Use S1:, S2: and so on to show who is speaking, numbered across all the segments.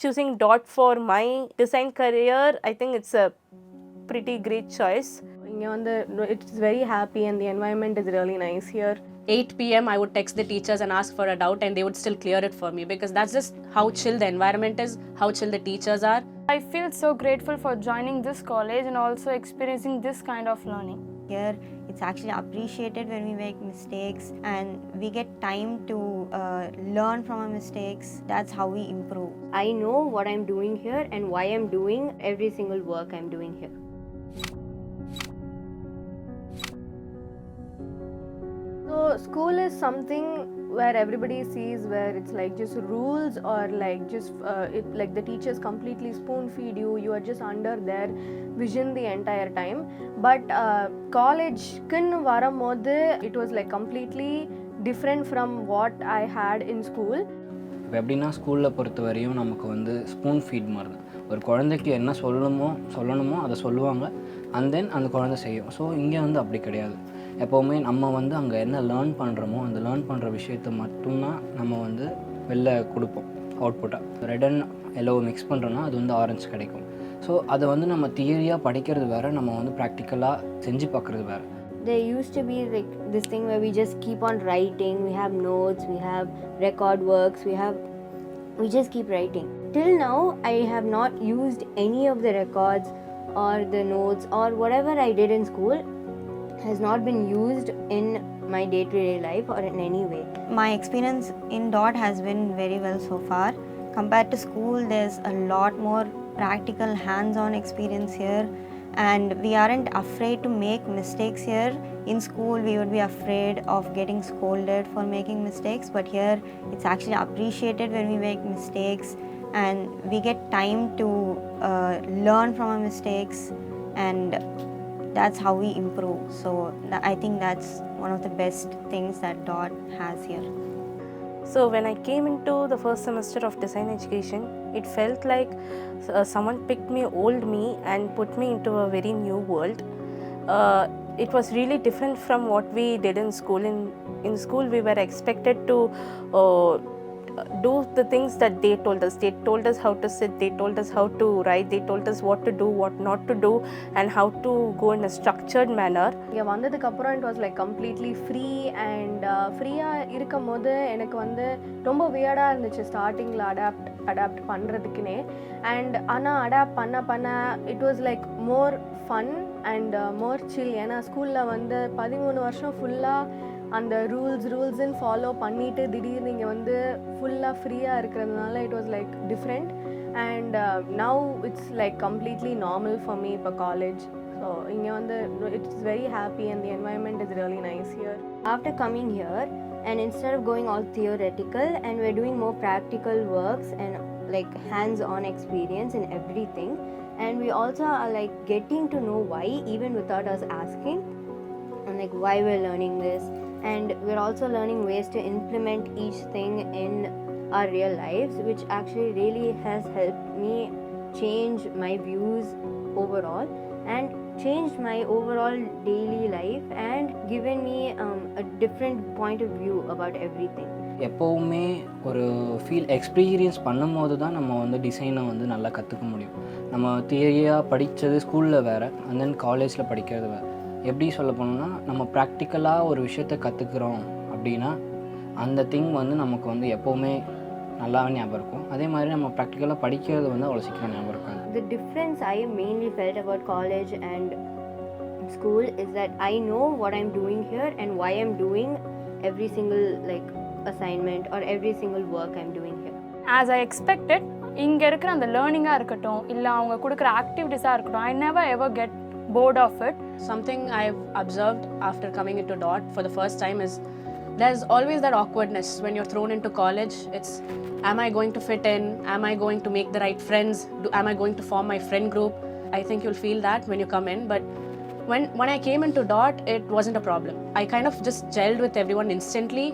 S1: choosing dot for my design career, I think it's a pretty great choice.
S2: It's very happy and the environment is really nice here.
S3: 8 p.m. I would text the teachers and ask for a doubt and they would still clear it for me, because that's just how chill the environment is, how chill the teachers are.
S4: I feel so grateful for joining this college and also experiencing this kind of learning.
S5: Here, it's actually appreciated when we make mistakes and we get time to learn from our mistakes. That's how we improve.
S6: I know what I'm doing here and why I'm doing every single work I'm doing here.
S2: So school is something where everybody sees where it's like just rules or like just like the teachers completely spoon feed you. You are just under their vision the entire time. But college kun varamodhu, it was like completely different from what I had in school.
S7: இப்போ எப்படின்னா ஸ்கூலில் பொறுத்த வரையும் நமக்கு வந்து spoon feet மாதிரி தான். ஒரு குழந்தைக்கு என்ன சொல்லணுமோ அதை சொல்லுவாங்க, அண்ட் தென் அந்த குழந்தை செய்யும். ஸோ இங்கே வந்து அப்படி கிடையாது. எப்போவுமே நம்ம வந்து அங்கே என்ன லேர்ன் பண்ணுறோமோ அந்த லேர்ன் பண்ணுற விஷயத்தை மட்டும்தான் நம்ம வந்து வெளில கொடுப்போம் அவுட்புட்டாக. ரெட் அண்ட் எல்லோ மிக்ஸ் பண்ணுறோன்னா அது வந்து ஆரஞ்சு கிடைக்கும். ஸோ அதை வந்து நம்ம தியரியாக படிக்கிறது வேறு, நம்ம வந்து ப்ராக்டிக்கலாக செஞ்சு பார்க்குறது வேறு.
S6: There used to be like this thing where we just keep on writing, we have notes, we have record works, we just keep writing. Till now, I have not used any of the records or the notes or whatever I did in school has not been used in my day-to-day life or in any way.
S5: My experience in DOT has been very well so far. Compared to school, there's a lot more practical hands-on experience here. And we aren't afraid to make mistakes here. In school, we would be afraid of getting scolded for making mistakes, but here it's actually appreciated when we make mistakes and we get time to learn from our mistakes, and that's how we improve. So I think that's one of the best things that DOT has here.
S1: So when I came into the first semester of design education, it felt like someone picked me, old me, and put me into a very new world. It was really different from what we did in school. In school, we were expected to do the things that they told us. They told us how to sit, they told us how to write, they told us what to do, what not to do, and how to go in a structured manner.
S2: இங்கே வந்ததுக்கு அப்புறம் it was like completely free and ஃப்ரீயாக இருக்கும் போது எனக்கு வந்து ரொம்ப வியர்டாக இருந்துச்சு ஸ்டார்டிங்கில் அடாப்ட் பண்ணுறதுக்குனே. அண்ட் ஆனால் அடாப்ட் பண்ண it was like more fun and more chill. ஏன்னா ஸ்கூலில் வந்து 13 வருஷம் ஃபுல்லாக அந்த ரூல்ஸ்ன்னு ஃபாலோ பண்ணிவிட்டு திடீர்னு இங்கே வந்து ஃபுல்லாக ஃப்ரீயாக இருக்கிறதுனால it was like different. And now it's like completely normal for me இப்போ காலேஜ். ஸோ இங்கே வந்து it's very happy and the environment is really nice here.
S6: After coming here, and instead of going all theoretical, and we're doing more practical works and like hands-on experience in everything, and we also are like getting to know why even without us asking, and like why we're learning this, and we're also learning ways to implement each thing in our real lives, which actually really has helped me change my views overall and changed my overall daily life and given me a different point of view about everything.
S7: எப்போவுமே ஒரு experience பண்ணும்போது தான் நம்ம வந்து டிசைனை வந்து நல்லா கற்றுக்க முடியும். நம்ம தியரியாக படித்தது ஸ்கூலில் வேறு, அண்ட் தென் காலேஜில் படிக்கிறது வேறு. எப்படி சொல்ல போனோம்னா, நம்ம ப்ராக்டிக்கலாக ஒரு விஷயத்தை கற்றுக்குறோம் அப்படின்னா அந்த திங் வந்து நமக்கு வந்து எப்போவுமே நல்லாவே ஞாபகம் இருக்கும். அதே மாதிரி நம்ம ப்ராக்டிக்கலாக படிக்கிறது வந்து அவ்வளோ சீக்கிரம் ஞாபகம் இருக்காது.
S6: The difference I mainly felt about college and school is that I know what I'm doing here and why I'm doing every single like assignment or every single work I'm doing here.
S4: As I expected, இங்கே இருக்கிற அந்த லேர்னிங்காக இருக்கட்டும் இல்லை அவங்க கொடுக்குற ஆக்டிவிட்டீஸாக இருக்கட்டும், I never ever get bored of it.
S3: Something I've observed after coming into DOT for the first time is there's always that awkwardness when you're thrown into college. It's, am I going to fit in? Am I going to make the right friends? Am I going to form my friend group? I think you'll feel that when you come in. But when I came into DOT, it wasn't a problem. I kind of just gelled with everyone instantly.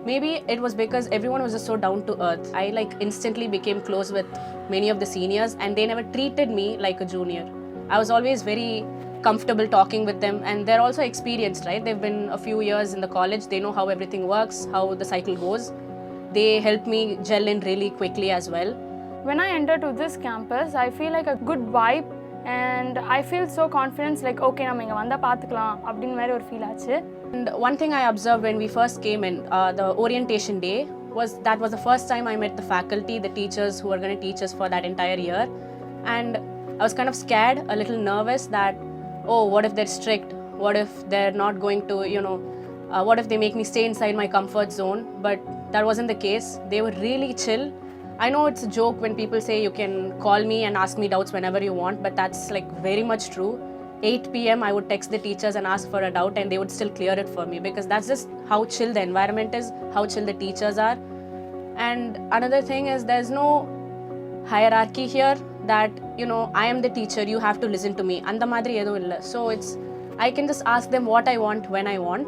S3: Maybe it was because everyone was just so down to earth. I like instantly became close with many of the seniors and they never treated me like a junior. I was always very comfortable talking with them, and they're also experienced, right? They've been a few years in the college, they know how everything works, how the cycle goes. They helped me gel in really quickly as well.
S4: when I enter to this campus, I feel like a good vibe and I feel so confident like okay நம்ம இங்க வந்தா பாத்துக்கலாம் அப்படின மாதிரி ஒரு feel ஆச்சு.
S3: And one thing I observed when we first came in, the orientation day, was the first time I met the faculty, the teachers who are going to teach us for that entire year. And I was kind of scared, a little nervous that, oh, what if they're strict? What if they're not going to, what if they make me stay inside my comfort zone? But that wasn't the case. They were really chill. I know it's a joke when people say you can call me and ask me doubts whenever you want, but that's like very much true. 8 p.m. I would text the teachers and ask for a doubt and they would still clear it for me because that's just how chill the environment is, how chill the teachers are. And another thing is there's no hierarchy here that, I am the teacher, you have to listen to me. And the madri edhu illa. So I can just ask them what I want when I want.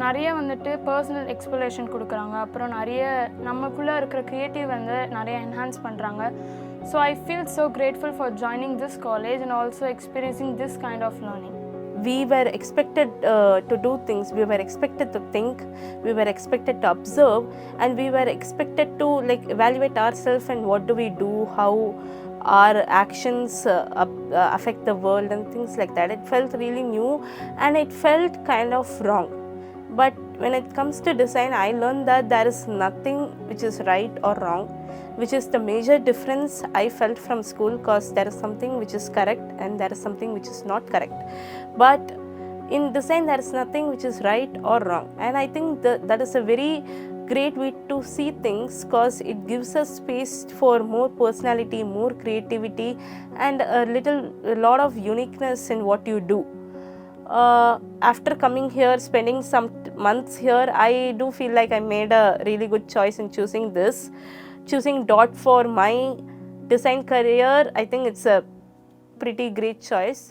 S4: நிறைய வந்துட்டு personal explanation கொடுக்குறாங்க, அப்புறம் நிறைய நமக்குள்ளே இருக்கிற creative வந்து நிறைய enhance பண்ணுறாங்க. So I feel so grateful for joining this college and also experiencing this kind of learning.
S1: We were expected to do things, we were expected to think, we were expected to observe, and we were expected to evaluate ourselves and what do we do, how our actions affect the world and things like that. It felt really new and it felt kind of wrong. But when it comes to design, I learned that there is nothing which is right or wrong, which is the major difference I felt from school, because there is something which is correct and there is something which is not correct. But in design, there is nothing which is right or wrong. And I think that is a very great way to see things, because it gives us space for more personality, more creativity, and a lot of uniqueness in what you do. After coming here, spending some months here, I do feel like I made a really good choice in choosing DOT for my design career. I think it's a pretty great choice.